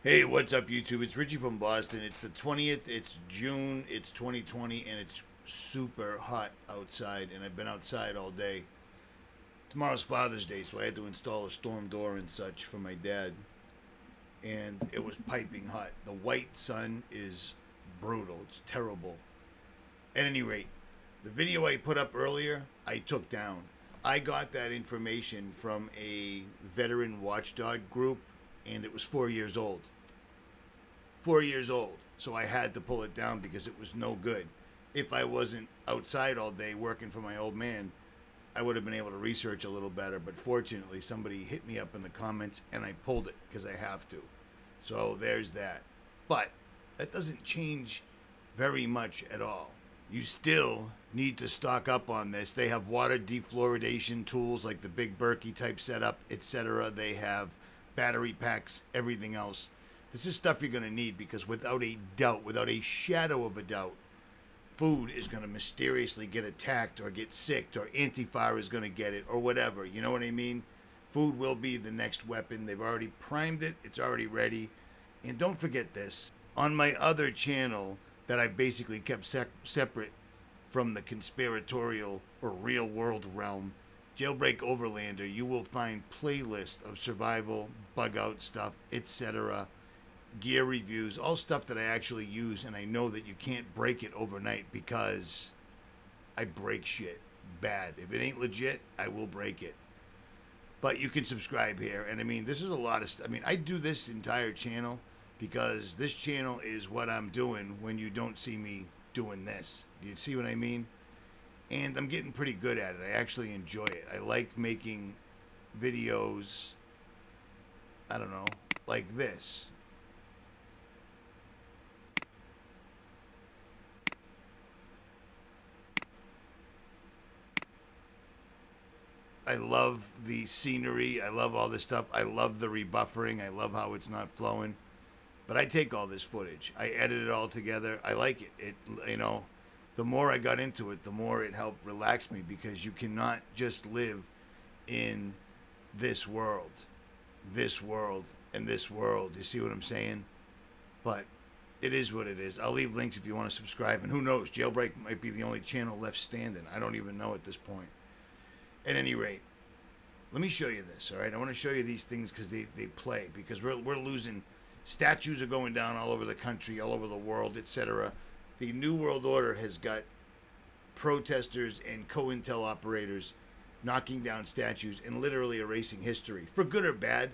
Hey, what's up, YouTube? It's Richie from Boston. It's the 20th. It's June. It's 2020, and it's super hot outside, and I've been outside all day. Tomorrow's Father's Day, so I had to install a storm door and such for my dad, and it was piping hot. The white sun is brutal. It's terrible. At any rate, the video I put up earlier, I took down. I got that information from a veteran watchdog group, and it was 4 years old. 4 years old. So I had to pull it down because it was no good. If I wasn't outside all day working for my old man, I would have been able to research a little better. But fortunately, somebody hit me up in the comments, and I pulled it because I have to. So there's that. But that doesn't change very much at all. You still need to stock up on this. They have water defluoridation tools like the Big Berkey type setup, etc. They have battery packs, everything else. This is stuff you're going to need because without a doubt, without a shadow of a doubt, food is going to mysteriously get attacked or get sick, or anti-fire is going to get it, or whatever. You know what I mean? Food will be the next weapon. They've already primed it. It's already ready. And don't forget this. On my other channel that I basically kept separate from the conspiratorial or real world realm, Jailbreak Overlander, you will find playlists of survival, bug out stuff, etc., gear reviews, all stuff that I actually use, and I know that you can't break it overnight because I break shit bad. If it ain't legit, I will break it. But you can subscribe here, and I mean, this is a lot of stuff. I mean, I do this entire channel because this channel is what I'm doing when you don't see me doing this. Do you see what I mean? And I'm getting pretty good at it. I actually enjoy it. I like making videos, I don't know, like this. I love the scenery. I love all this stuff. I love the rebuffering. I love how it's not flowing. But I take all this footage. I edit it all together. I like it. It, you know, the more I got into it, the more it helped relax me, because you cannot just live in this world, and this world. You see what I'm saying? But it is what it is. I'll leave links if you want to subscribe. And who knows, Jailbreak might be the only channel left standing. I don't even know at this point. At any rate, let me show you this, all right? I want to show you these things because they play, because we're losing. Statues are going down all over the country, all over the world, etc. The New World Order has got protesters and COINTEL operators knocking down statues and literally erasing history, for good or bad.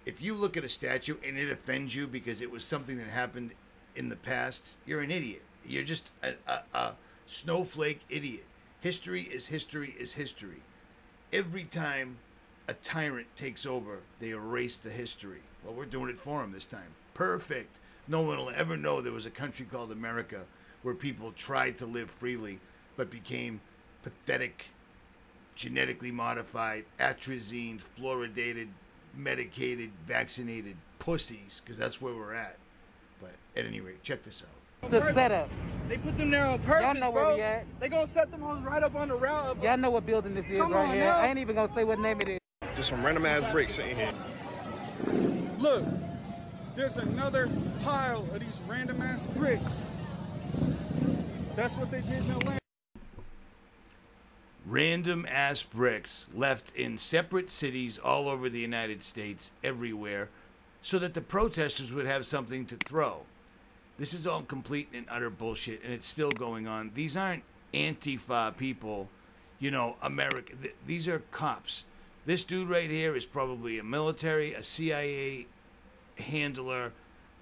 If you look at a statue and it offends you because it was something that happened in the past, you're an idiot. You're just a snowflake idiot. History is history is history. Every time a tyrant takes over, they erase the history. Well, we're doing it for them this time. Perfect. No one will ever know there was a country called America where people tried to live freely but became pathetic, genetically modified, atrazine, fluoridated, medicated, vaccinated pussies, because that's where we're at. But at any rate, check this out. The setup. They put them there on purpose, Y'all know bro. where we at. They gonna set them hoes right up on the route. Y'all know what building this is right here. Now. I ain't even gonna say what name it is. Just some random ass bricks sitting here. Look, there's another pile of these random ass bricks. That's what they did in Atlanta. Random ass bricks left in separate cities all over the United States, everywhere, so that the protesters would have something to throw. This is all complete and utter bullshit, and it's still going on. These aren't Antifa people, you know, America. These are cops. This dude right here is probably a military, a CIA handler,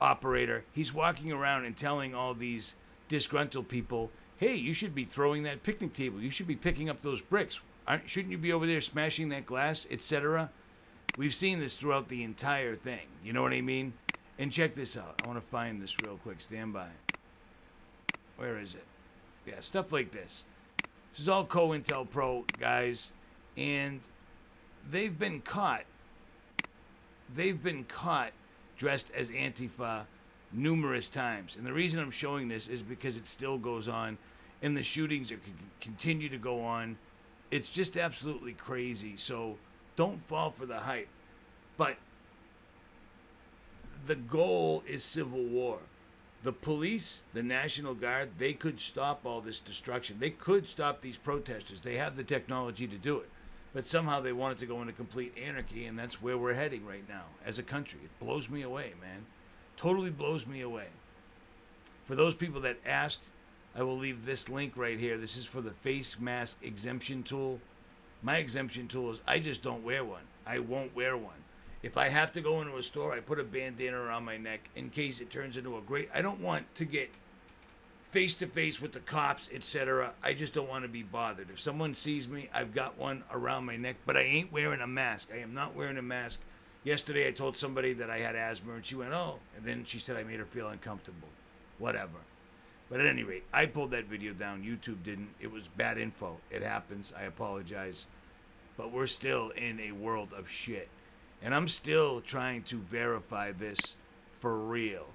operator. He's walking around and telling all these disgruntled people, hey, you should be throwing that picnic table. You should be picking up those bricks. Shouldn't you be over there smashing that glass, etc.? We've seen this throughout the entire thing. You know what I mean? And check this out. I want to find this real quick. Stand by. Where is it? Yeah, stuff like this. This is all Cointelpro, guys. And they've been caught. They've been caught dressed as Antifa numerous times. And the reason I'm showing this is because it still goes on. And the shootings are continue to go on. It's just absolutely crazy. So don't fall for the hype. But the goal is civil war. The police, the National Guard, they could stop all this destruction. They could stop these protesters. They have the technology to do it. But somehow they want it to go into complete anarchy, and that's where we're heading right now as a country. It blows me away, man. Totally blows me away. For those people that asked, I will leave this link right here. This is for the face mask exemption tool. My exemption tool is I just don't wear one. I won't wear one. If I have to go into a store, I put a bandana around my neck in case it turns into a great... I don't want to get face-to-face with the cops, etc. I just don't want to be bothered. If someone sees me, I've got one around my neck, but I ain't wearing a mask. I am not wearing a mask. Yesterday, I told somebody that I had asthma, and she went, oh. And then she said I made her feel uncomfortable. Whatever. But at any rate, I pulled that video down. YouTube didn't. It was bad info. It happens. I apologize. But we're still in a world of shit. And I'm still trying to verify this for real.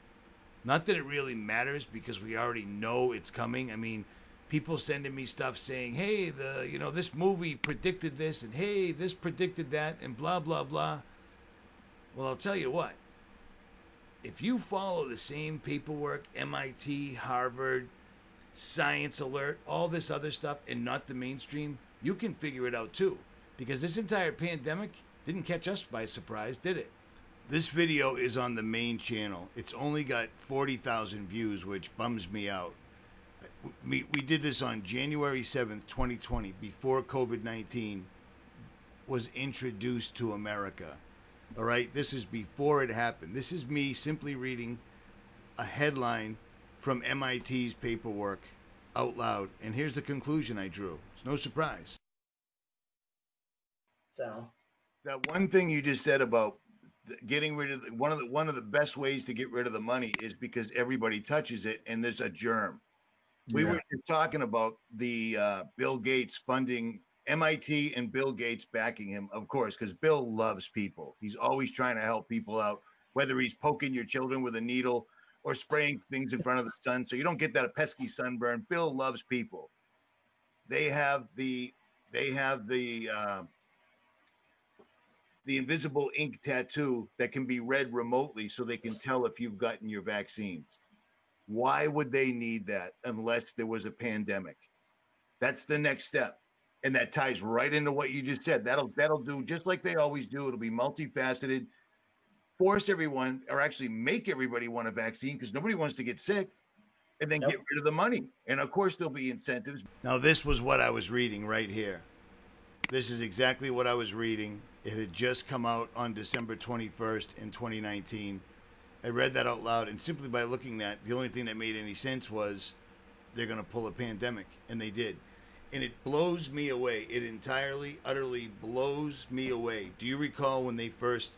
Not that it really matters because we already know it's coming. I mean, people sending me stuff saying, hey, this movie predicted this, and hey, this predicted that, and blah, blah, blah. Well, I'll tell you what. If you follow the same paperwork, MIT, Harvard, Science Alert, all this other stuff, and not the mainstream, you can figure it out too. Because this entire pandemic didn't catch us by surprise, did it? This video is on the main channel. It's only got 40,000 views, which bums me out. We did this on January 7th, 2020, before COVID-19 was introduced to America. All right, this is before it happened. This is me simply reading a headline from MIT's paperwork out loud. And here's the conclusion I drew. It's no surprise. So that one thing you just said about getting rid of one of the best ways to get rid of the money is because everybody touches it and there's a germ. We were just talking about the Bill Gates funding MIT and Bill Gates backing him, of course, because Bill loves people. He's always trying to help people out, whether he's poking your children with a needle or spraying things in front of the sun so you don't get that pesky sunburn. Bill loves people. They have the invisible ink tattoo that can be read remotely so they can tell if you've gotten your vaccines. Why would they need that unless there was a pandemic? That's the next step. And that ties right into what you just said. That'll do just like they always do. It'll be multifaceted, force everyone, or actually make everybody want a vaccine because nobody wants to get sick, and then get rid of the money. And of course, there'll be incentives. Now, this was what I was reading right here. This is exactly what I was reading. It had just come out on December 21st in 2019. I read that out loud, and simply by looking at that, the only thing that made any sense was they're going to pull a pandemic, and they did. And it blows me away. It entirely, utterly blows me away. Do you recall when they first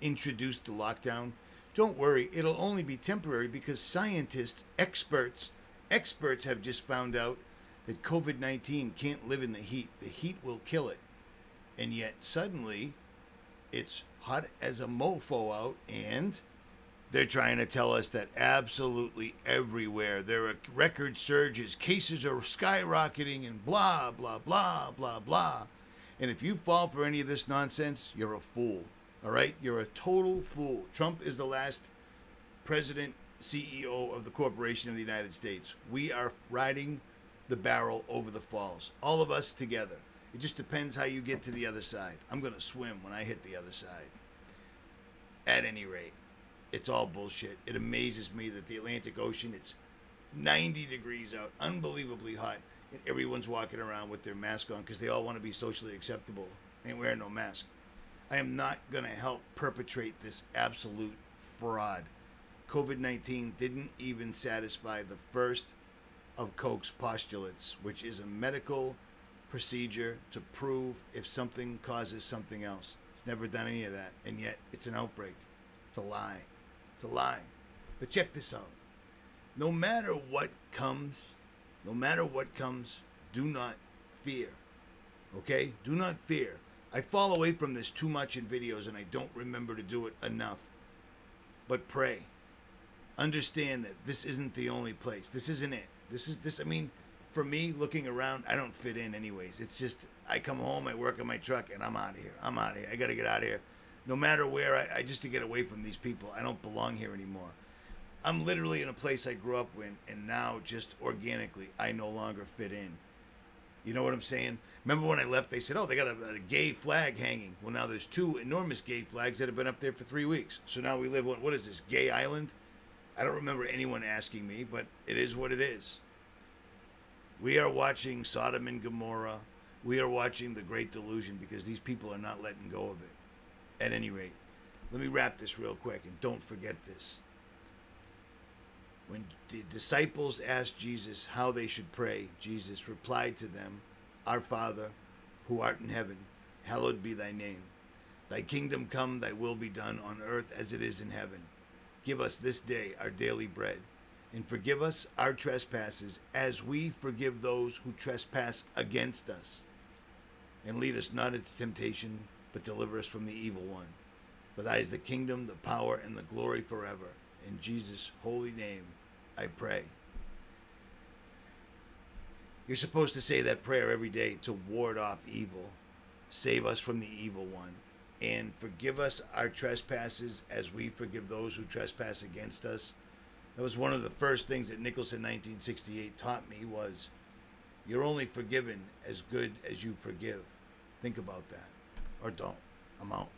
introduced the lockdown? Don't worry, it'll only be temporary because scientists, experts have just found out that COVID-19 can't live in the heat. The heat will kill it. And yet suddenly it's hot as a mofo out, and they're trying to tell us that absolutely everywhere there are record surges, cases are skyrocketing, and blah, blah, blah, blah, blah. And if you fall for any of this nonsense, you're a fool, all right? You're a total fool. Trump is the last president, CEO of the Corporation of the United States. We are riding the barrel over the falls, all of us together. It just depends how you get to the other side. I'm going to swim when I hit the other side. At any rate, it's all bullshit. It amazes me that the Atlantic Ocean, it's 90 degrees out, unbelievably hot, and everyone's walking around with their mask on because they all want to be socially acceptable. Ain't wearing no mask. I am not going to help perpetrate this absolute fraud. COVID-19 didn't even satisfy the first of Koch's postulates, which is a medical procedure to prove if something causes something else. It's never done any of that, and yet it's an outbreak. It's a lie. It's a lie. But check this out. No matter what comes, do not fear. Okay? Do not fear. I fall away from this too much in videos, and I don't remember to do it enough. But pray. Understand that this isn't the only place. This isn't it. I mean, for me, looking around, I don't fit in anyways. It's just, I come home, I work on my truck, and I'm out of here. I got to get out of here. No matter where, I just to get away from these people. I don't belong here anymore. I'm literally in a place I grew up in, and now just organically, I no longer fit in. You know what I'm saying? Remember when I left, they said, oh, they got a gay flag hanging. Well, now there's 2 enormous gay flags that have been up there for 3 weeks. So now we live on, what is this, Gay Island? I don't remember anyone asking me, but it is what it is. We are watching Sodom and Gomorrah. We are watching The Great Delusion because these people are not letting go of it. At any rate, let me wrap this real quick, and don't forget this. When the disciples asked Jesus how they should pray, Jesus replied to them, Our Father, who art in heaven, hallowed be thy name. Thy kingdom come, thy will be done on earth as it is in heaven. Give us this day our daily bread, and forgive us our trespasses as we forgive those who trespass against us. And lead us not into temptation, but deliver us from the evil one. For thy is the kingdom, the power, and the glory forever. In Jesus' holy name, I pray. You're supposed to say that prayer every day to ward off evil. Save us from the evil one. And forgive us our trespasses as we forgive those who trespass against us. That was one of the first things that Nicholson 1968 taught me was, you're only forgiven as good as you forgive. Think about that. Or don't. I'm out.